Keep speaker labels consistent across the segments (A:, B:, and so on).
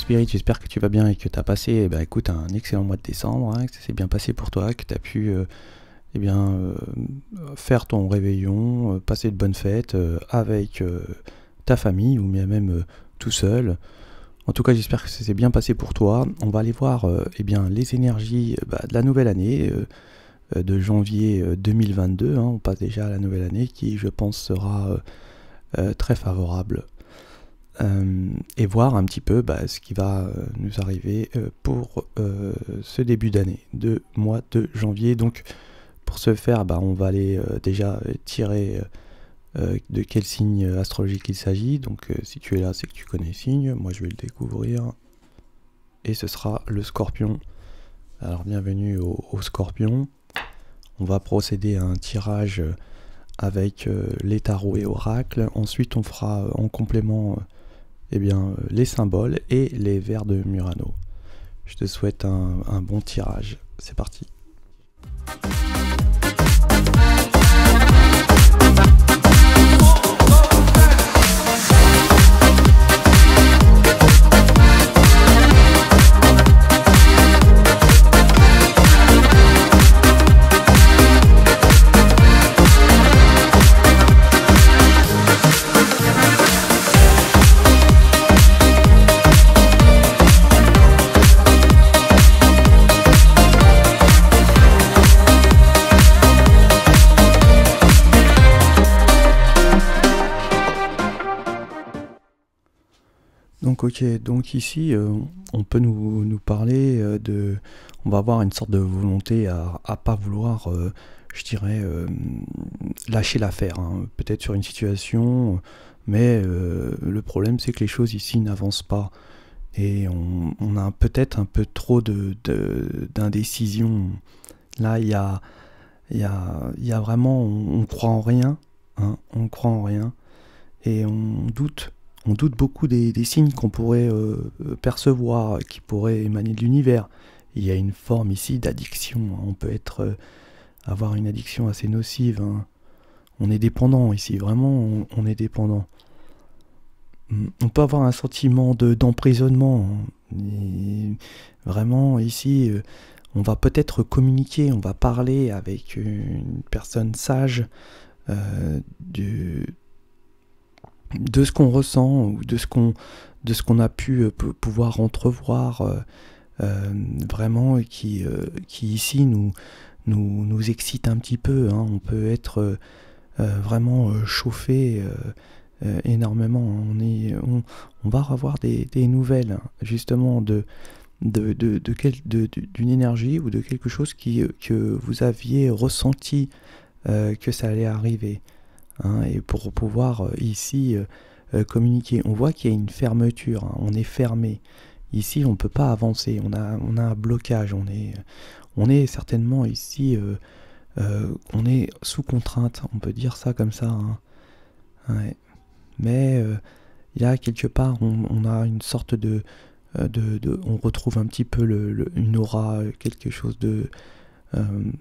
A: Spirit, j'espère que tu vas bien et que tu as passé écoute, un excellent mois de décembre, hein, que ça s'est bien passé pour toi, que tu as pu faire ton réveillon, passer de bonnes fêtes avec ta famille ou bien même tout seul. En tout cas, j'espère que ça s'est bien passé pour toi. On va aller voir les énergies de la nouvelle année de janvier 2022. Hein. On passe déjà à la nouvelle année qui, je pense, sera très favorable. Et voir un petit peu ce qui va nous arriver pour ce début d'année, de mois de janvier. Donc pour ce faire, on va aller déjà tirer de quel signe astrologique il s'agit. Donc si tu es là, c'est que tu connais le signe. Moi je vais le découvrir. Et ce sera le Scorpion. Alors bienvenue au Scorpion. On va procéder à un tirage avec les tarots et oracles. Ensuite on fera en complément les symboles et les vers de Murano. Je te souhaite un bon tirage. C'est parti. Donc ici, on peut nous parler de... On va avoir une sorte de volonté à pas vouloir, je dirais, lâcher l'affaire. Hein. Peut-être sur une situation, mais le problème c'est que les choses ici n'avancent pas. Et on a peut-être un peu trop d'indécision. Là, il y a vraiment... On croit en rien. Hein, on croit en rien. Et on doute. On doute beaucoup des signes qu'on pourrait percevoir, qui pourraient émaner de l'univers. Il y a une forme ici d'addiction. Hein. On peut avoir une addiction assez nocive. Hein. On est dépendant ici, vraiment, on est dépendant. On peut avoir un sentiment d'emprisonnement. Hein. Vraiment, ici, on va peut-être communiquer, on va parler avec une personne sage de ce qu'on ressent ou de ce qu'on a pu pouvoir entrevoir vraiment, et qui ici nous excite un petit peu. Hein. On peut être vraiment chauffé énormément. On va avoir des nouvelles, hein, justement d'une énergie ou de quelque chose que vous aviez ressenti que ça allait arriver. Hein, et pour pouvoir ici communiquer, on voit qu'il y a une fermeture, hein, on est fermé. Ici, on ne peut pas avancer, on a un blocage, on est certainement ici, on est sous contrainte, on peut dire ça comme ça. Hein. Ouais. Mais il y a quelque part, on a une sorte on retrouve un petit peu une aura, quelque chose de... un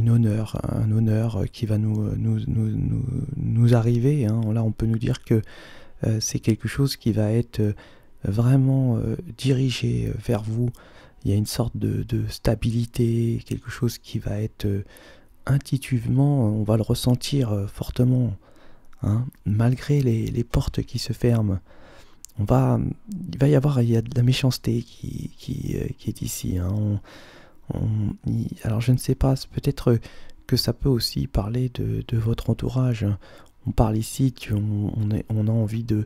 A: honneur qui va nous arriver. Hein. Là, on peut nous dire que c'est quelque chose qui va être vraiment dirigé vers vous. Il y a une sorte de stabilité, quelque chose qui va être intuitivement, on va le ressentir fortement. Hein. Malgré les portes qui se ferment, il y a de la méchanceté qui est ici. Hein. Alors je ne sais pas, peut-être que ça peut aussi parler de votre entourage. On parle ici qu'on a envie de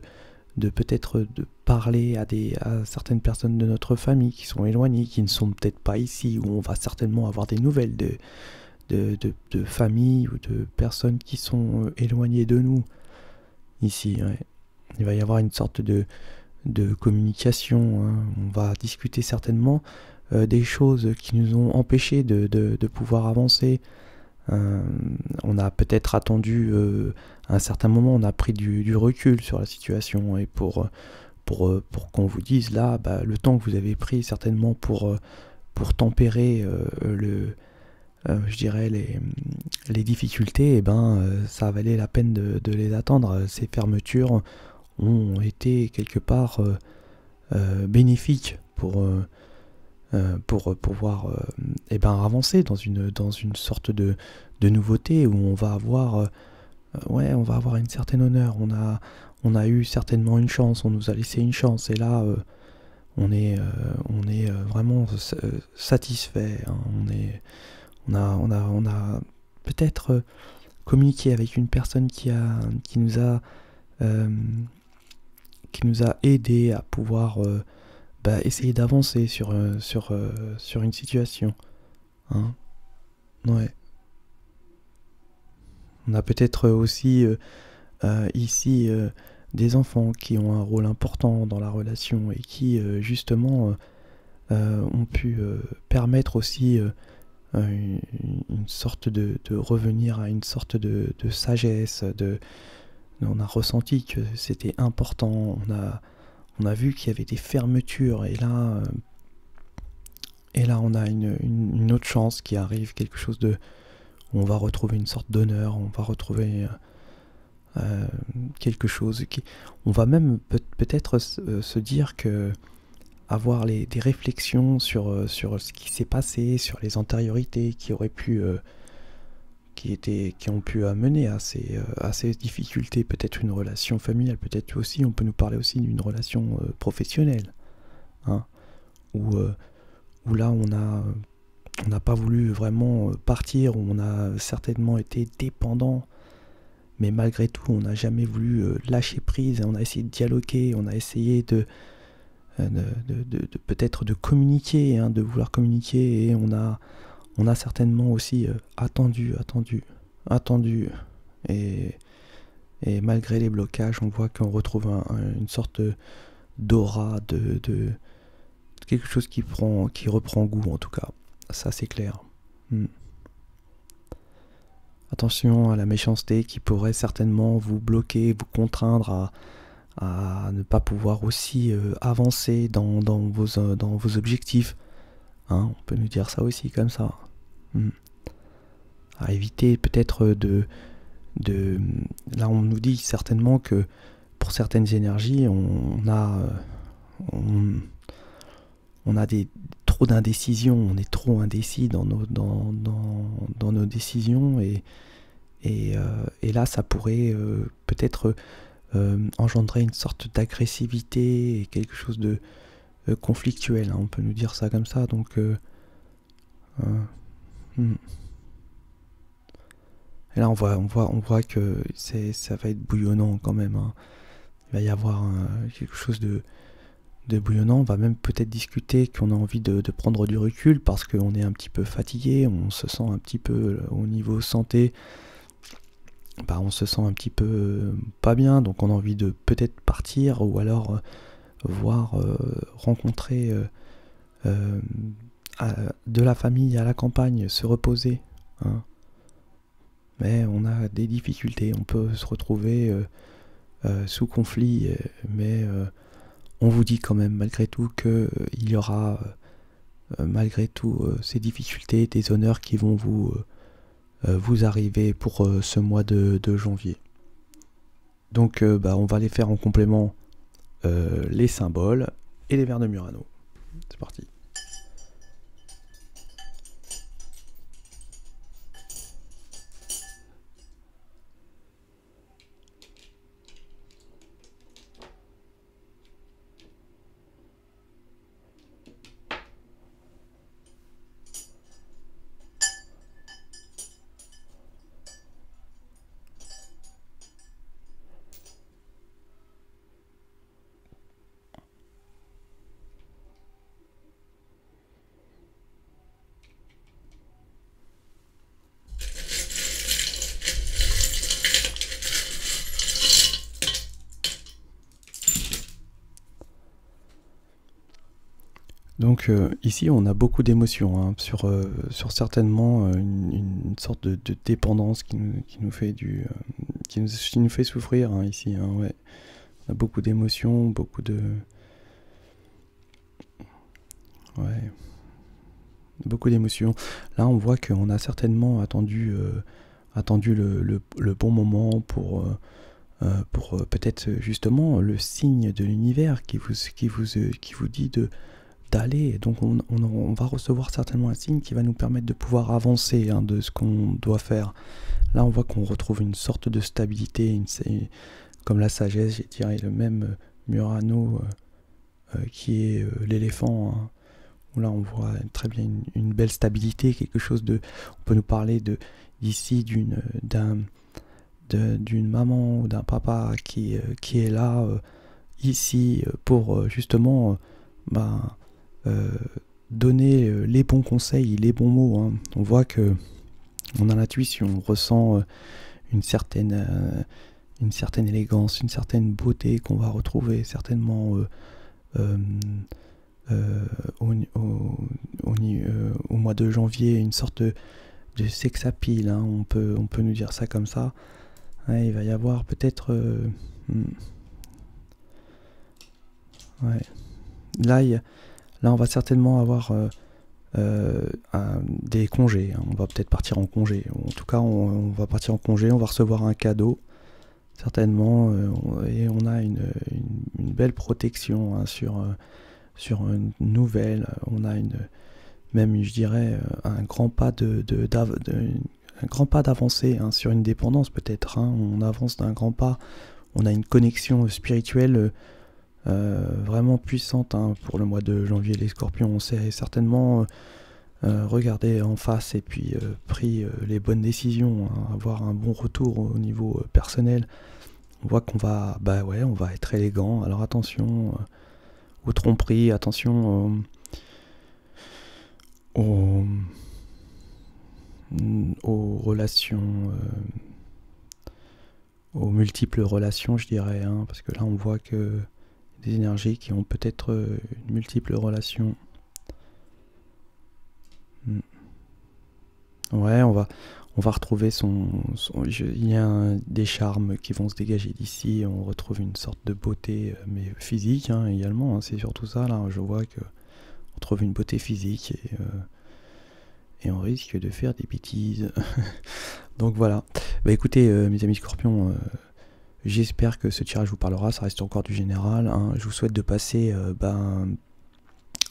A: peut-être de parler à certaines personnes de notre famille qui sont éloignées, qui ne sont peut-être pas ici, où on va certainement avoir des nouvelles de familles ou de personnes qui sont éloignées de nous ici. Ouais. Il va y avoir une sorte de communication. Hein. On va discuter certainement des choses qui nous ont empêchés de pouvoir avancer. On a peut-être attendu à un certain moment, on a pris du recul sur la situation, et pour qu'on vous dise là, le temps que vous avez pris certainement pour tempérer je dirais les difficultés, ça valait la peine de les attendre. Ces fermetures ont été quelque part bénéfique pour pouvoir avancer dans une sorte de nouveauté où on va avoir, on va avoir une certaine honneur. On a eu certainement une chance, on nous a laissé une chance, et là, on est vraiment satisfait. Hein. On a peut-être communiqué avec une personne euh, qui nous a aidé à pouvoir essayer d'avancer sur une situation. Hein. Ouais. On a peut-être aussi ici des enfants qui ont un rôle important dans la relation et qui justement ont pu permettre aussi une sorte de revenir à une sorte de sagesse. On a ressenti que c'était important. On a vu qu'il y avait des fermetures, et là on a une autre chance qui arrive, quelque chose de où on va retrouver une sorte d'honneur, on va retrouver quelque chose on va même peut-être se dire que avoir des réflexions sur ce qui s'est passé, sur les antériorités qui auraient pu qui ont pu amener à ces difficultés, peut-être une relation familiale, peut-être aussi on peut nous parler aussi d'une relation professionnelle, hein, où là on n'a pas voulu vraiment partir, où on a certainement été dépendant, mais malgré tout on n'a jamais voulu lâcher prise, on a essayé de dialoguer, on a essayé de peut-être de communiquer, hein, de vouloir communiquer, et on a certainement aussi attendu, et malgré les blocages, on voit qu'on retrouve une sorte d'aura, de quelque chose qui reprend goût, en tout cas. Ça, c'est clair. Attention à la méchanceté qui pourrait certainement vous bloquer, vous contraindre à ne pas pouvoir aussi avancer dans vos objectifs. Hein, on peut nous dire ça aussi comme ça. À éviter peut-être là on nous dit certainement que pour certaines énergies on a trop d'indécision, on est trop indécis dans nos décisions, et là ça pourrait peut-être engendrer une sorte d'agressivité et quelque chose de conflictuel, hein, on peut nous dire ça comme ça, donc et là on voit que ça va être bouillonnant quand même, hein. Il va y avoir quelque chose de bouillonnant. On va même peut-être discuter qu'on a envie de prendre du recul parce qu'on est un petit peu fatigué, on se sent un petit peu au niveau santé, on se sent un petit peu pas bien, donc on a envie de peut-être partir, ou alors rencontrer de la famille à la campagne, se reposer, hein. Mais on a des difficultés, on peut se retrouver sous conflit, mais on vous dit quand même malgré tout qu'il y aura malgré tout ces difficultés, des honneurs qui vont vous arriver pour ce mois de janvier. Donc on va les faire en complément, les symboles et les vers de Murano. C'est parti. Donc ici on a beaucoup d'émotions, hein, sur certainement une sorte de dépendance qui nous fait qui nous fait souffrir, hein, ici, hein, ouais. On a beaucoup d'émotions, beaucoup d'émotions. Là on voit qu'on a certainement attendu le bon moment pour pour peut-être justement le signe de l'univers qui vous dit d'aller. Donc on va recevoir certainement un signe qui va nous permettre de pouvoir avancer, hein, de ce qu'on doit faire. Là, on voit qu'on retrouve une sorte de stabilité, comme la sagesse, j'ai tiré le même Murano qui est l'éléphant, hein, où là on voit très bien une belle stabilité, quelque chose de... On peut nous parler d'ici d'une maman ou d'un papa qui est là, ici, pour justement donner les bons conseils, les bons mots, hein. On voit que on a l'intuition, on ressent une certaine élégance, une certaine beauté qu'on va retrouver certainement au mois de janvier, une sorte de sex appeal, hein, on peut nous dire ça comme ça. Ouais, il va y avoir peut-être... ouais. Là, on va certainement avoir des congés, hein. On va peut-être partir en congé. En tout cas, on va partir en congé, on va recevoir un cadeau, certainement, et on a une belle protection, hein, sur une nouvelle. On a même, je dirais, un grand pas un grand pas d'avancée, hein, sur une dépendance peut-être, hein. On avance d'un grand pas, on a une connexion spirituelle vraiment puissante, hein, pour le mois de janvier. Les scorpions, on s'est certainement regardé en face et puis pris les bonnes décisions, hein, avoir un bon retour au niveau personnel. On voit qu'on va, on va être élégant. Alors attention aux tromperies, attention aux relations, aux multiples relations, je dirais, hein, parce que là on voit que des énergies qui ont peut-être une multiple relation. Ouais, on va retrouver il y a des charmes qui vont se dégager d'ici. On retrouve une sorte de beauté, mais physique, hein, également, hein, c'est surtout ça. Là, je vois que on trouve une beauté physique et on risque de faire des bêtises. Donc voilà. Écoutez, mes amis scorpions, j'espère que ce tirage vous parlera. Ça reste encore du général, hein. Je vous souhaite de passer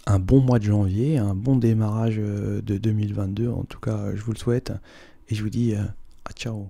A: un bon mois de janvier, un bon démarrage de 2022. En tout cas, je vous le souhaite. Et je vous dis à ciao.